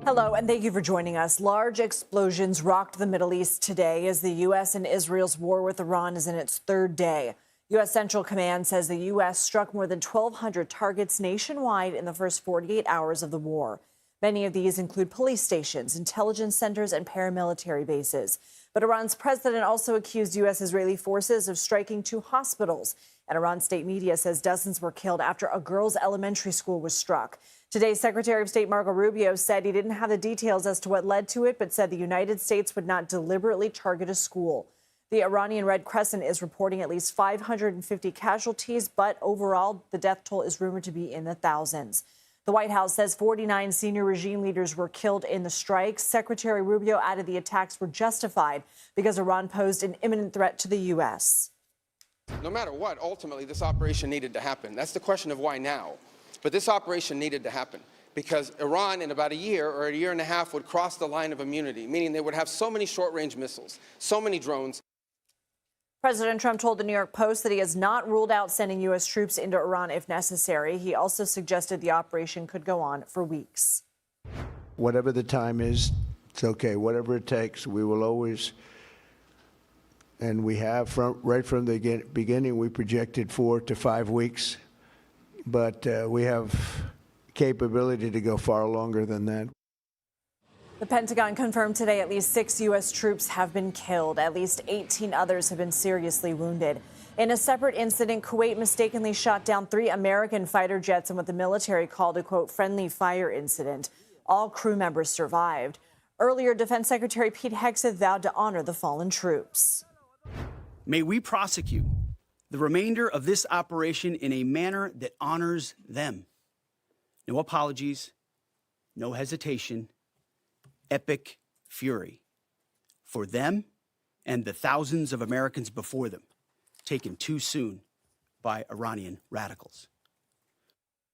Hello, and thank you for joining us. Large explosions rocked the Middle East today as the U.S. and Israel's war with Iran is in its third day. U.S. Central Command says the U.S. struck more than 1,200 targets nationwide in the first 48 hours of the war. Many of these include police stations, intelligence centers, and paramilitary bases. But Iran's president also accused U.S.-Israeli forces of striking 2 hospitals. And Iran state media says dozens were killed after a girls' elementary school was struck. Today, Secretary of State Marco Rubio said he didn't have the details as to what led to it, but said the United States would not deliberately target a school. The Iranian Red Crescent is reporting at least 550 casualties, but overall, the death toll is rumored to be in the thousands. The White House says 49 senior regime leaders were killed in the strikes. Secretary Rubio added the attacks were justified because Iran posed an imminent threat to the U.S. No matter what, ultimately, this operation needed to happen. That's the question of why now. But this operation needed to happen because Iran, in about a year or a year and a half, would cross the line of immunity, meaning they would have so many short-range missiles, so many drones. President Trump told the New York Post that he has not ruled out sending U.S. troops into Iran if necessary. He also suggested the operation could go on for weeks. Whatever the time is, it's okay. Whatever it takes, we will always, and we have right from the beginning, we projected 4 to 5 weeks. But we have capability to go far longer than that. The Pentagon confirmed today at least 6 U.S. troops have been killed. At least 18 others have been seriously wounded. In a separate incident, Kuwait mistakenly shot down 3 American fighter jets in what the military called a, quote, friendly fire incident. All crew members survived. Earlier, Defense Secretary Pete Hegseth vowed to honor the fallen troops. May we prosecute the remainder of this operation in a manner that honors them. No apologies, no hesitation, epic fury for them and the thousands of Americans before them, taken too soon by Iranian radicals.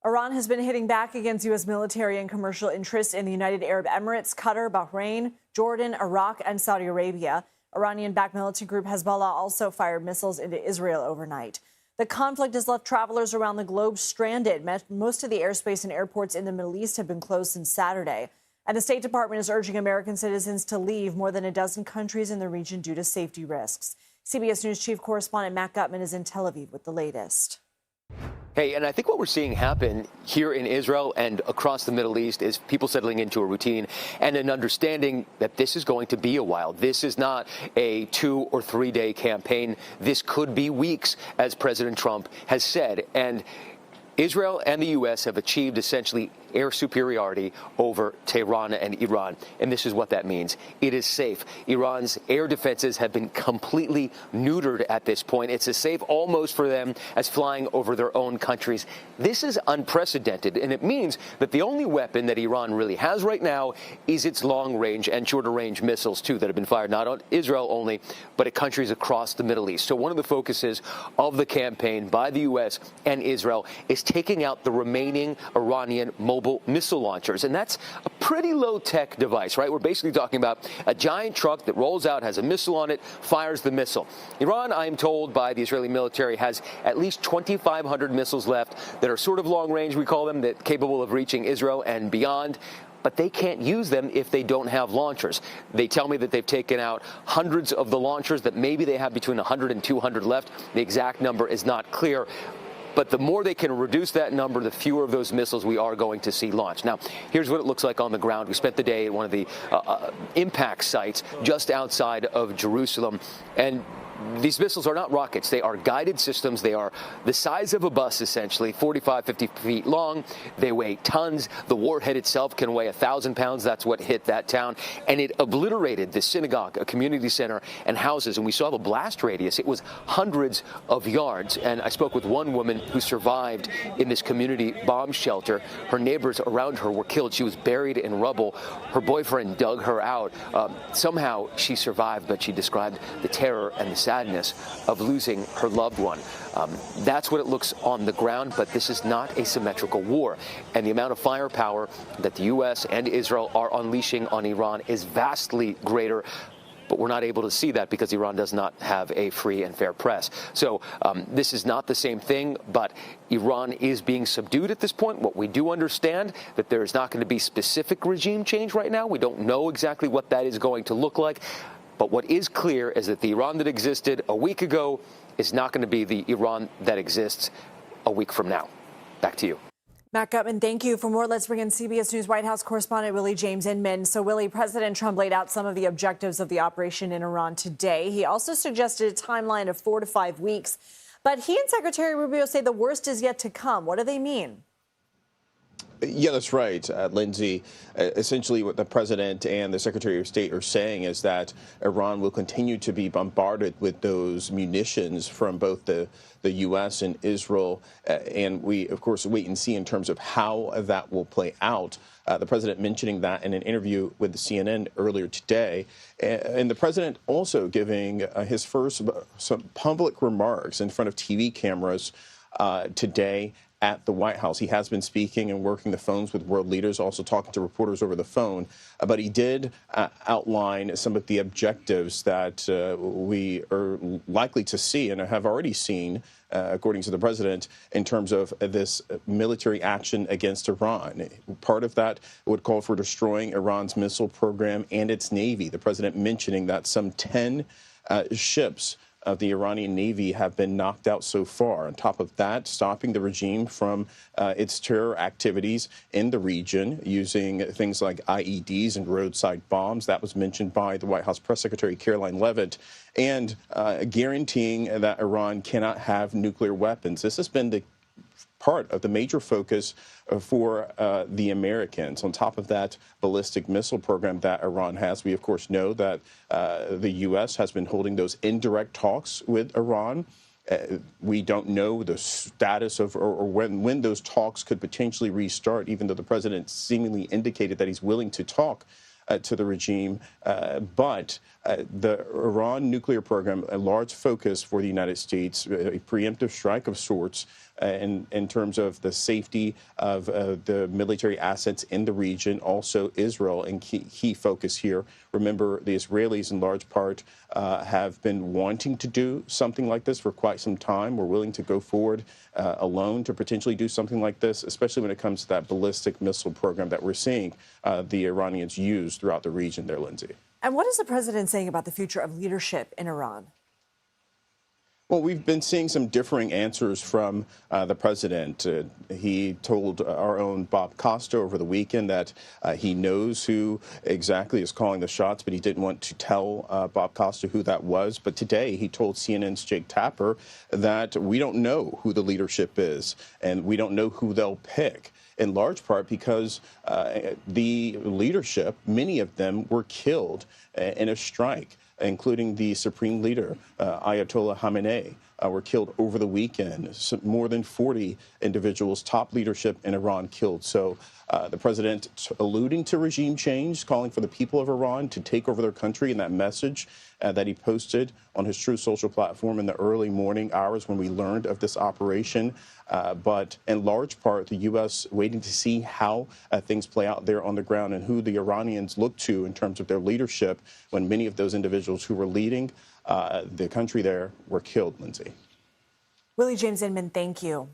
Iran has been hitting back against U.S. military and commercial interests in the United Arab Emirates, Qatar, Bahrain, Jordan, Iraq, and Saudi Arabia. Iranian-backed militant group Hezbollah also fired missiles into Israel overnight. The conflict has left travelers around the globe stranded. Most of the airspace and airports in the Middle East have been closed since Saturday. And the State Department is urging American citizens to leave more than a dozen countries in the region due to safety risks. CBS News chief correspondent Matt Gutman is in Tel Aviv with the latest. Hey, and I think what we're seeing happen here in Israel and across the Middle East is people settling into a routine and an understanding that this is going to be a while. This is not a 2 or 3 day campaign. This could be weeks, as President Trump has said. And Israel and the U.S. have achieved essentially air superiority over Tehran and Iran. And this is what that means. It is safe. Iran's air defenses have been completely neutered at this point. It's as safe almost for them as flying over their own countries. This is unprecedented, and it means that the only weapon that Iran really has right now is its long-range and shorter-range missiles, too, that have been fired not on Israel only, but at countries across the Middle East. So one of the focuses of the campaign by the U.S. and Israel is taking out the remaining Iranian mobile missile launchers. And that's a pretty low-tech device, right? We're basically talking about a giant truck that rolls out, has a missile on it, fires the missile. Iran, I am told by the Israeli military, has at least 2,500 missiles left that are sort of long-range, we call them, that capable of reaching Israel and beyond. But they can't use them if they don't have launchers. They tell me that they've taken out hundreds of the launchers, that maybe they have between 100 and 200 left. The exact number is not clear. But the more they can reduce that number, the fewer of those missiles we are going to see launched. Now, here's what it looks like on the ground. We spent the day at one of the impact sites just outside of Jerusalem. And these missiles are not rockets. They are guided systems. They are the size of a bus, essentially, 45, 50 feet long. They weigh tons. The warhead itself can weigh 1,000 pounds. That's what hit that town. And it obliterated the synagogue, a community center, and houses. And we saw the blast radius. It was hundreds of yards. And I spoke with one woman who survived in this community bomb shelter. Her neighbors around her were killed. She was buried in rubble. Her boyfriend dug her out. Somehow she survived, but she described the terror and the sadness of losing her loved one. That's what it looks on the ground, but this is not a symmetrical war. And the amount of firepower that the U.S. and Israel are unleashing on Iran is vastly greater. but we're not able to see that because Iran does not have a free and fair press. So this is not the same thing, but Iran is being subdued at this point. What we do understand that there is not going to be specific regime change right now. We don't know exactly what that is going to look like. But what is clear is that the Iran that existed a week ago is not going to be the Iran that exists a week from now. Back to you. Matt Gutman, thank you. For more, let's bring in CBS News White House correspondent Willie James Inman. So, Willie, President Trump laid out some of the objectives of the operation in Iran today. He also suggested a timeline of 4 to 5 weeks. But he and Secretary Rubio say the worst is yet to come. What do they mean? Yeah, that's right, Lindsay. Essentially, what the president and the Secretary of State are saying is that Iran will continue to be bombarded with those munitions from both the U.S. and Israel. And we, of course, wait and see in terms of how that will play out. The president mentioning that in an interview with the CNN earlier today. And the president also giving his first some public remarks in front of TV cameras today at the White House. He has been speaking and working the phones with world leaders, also talking to reporters over the phone. But he did outline some of the objectives that we are likely to see and have already seen, according to the president, in terms of this military action against Iran. Part of that would call for destroying Iran's missile program and its Navy. The president mentioning that some 10 ships of the Iranian Navy have been knocked out so far. On top of that, stopping the regime from its terror activities in the region using things like IEDs and roadside bombs. That was mentioned by the White House Press Secretary Caroline Leavitt, and guaranteeing that Iran cannot have nuclear weapons. This has been the part of the major focus for the Americans. On top of that ballistic missile program that Iran has, we of course know that the U.S. has been holding those indirect talks with Iran. We don't know the status of or when those talks could potentially restart, even though the president seemingly indicated that he's willing to talk to the regime. But the Iran nuclear program, a large focus for the United States, a preemptive strike of sorts in terms of the safety of the military assets in the region, also Israel, and key focus here. Remember, the Israelis in large part have been wanting to do something like this for quite some time. We're willing to go forward alone to potentially do something like this, especially when it comes to that ballistic missile program that we're seeing the Iranians use throughout the region there, Lindsay. And what is the president saying about the future of leadership in Iran? Well, we've been seeing some differing answers from the president. He told our own Bob Costa over the weekend that he knows who exactly is calling the shots, but he didn't want to tell Bob Costa who that was. But today he told CNN's Jake Tapper that we don't know who the leadership is and we don't know who they'll pick, in large part because the leadership, many of them were killed in a strike, including the supreme leader, Ayatollah Khamenei, were killed over the weekend. More than 40 individuals, top leadership in Iran killed. So the president alluding to regime change, calling for the people of Iran to take over their country, and that message that he posted on his True Social platform in the early morning hours when we learned of this operation. But in large part, the U.S. waiting to see how things play out there on the ground and who the Iranians look to in terms of their leadership when many of those individuals who were leading the country there were killed, Lindsay. Willie James Inman, thank you.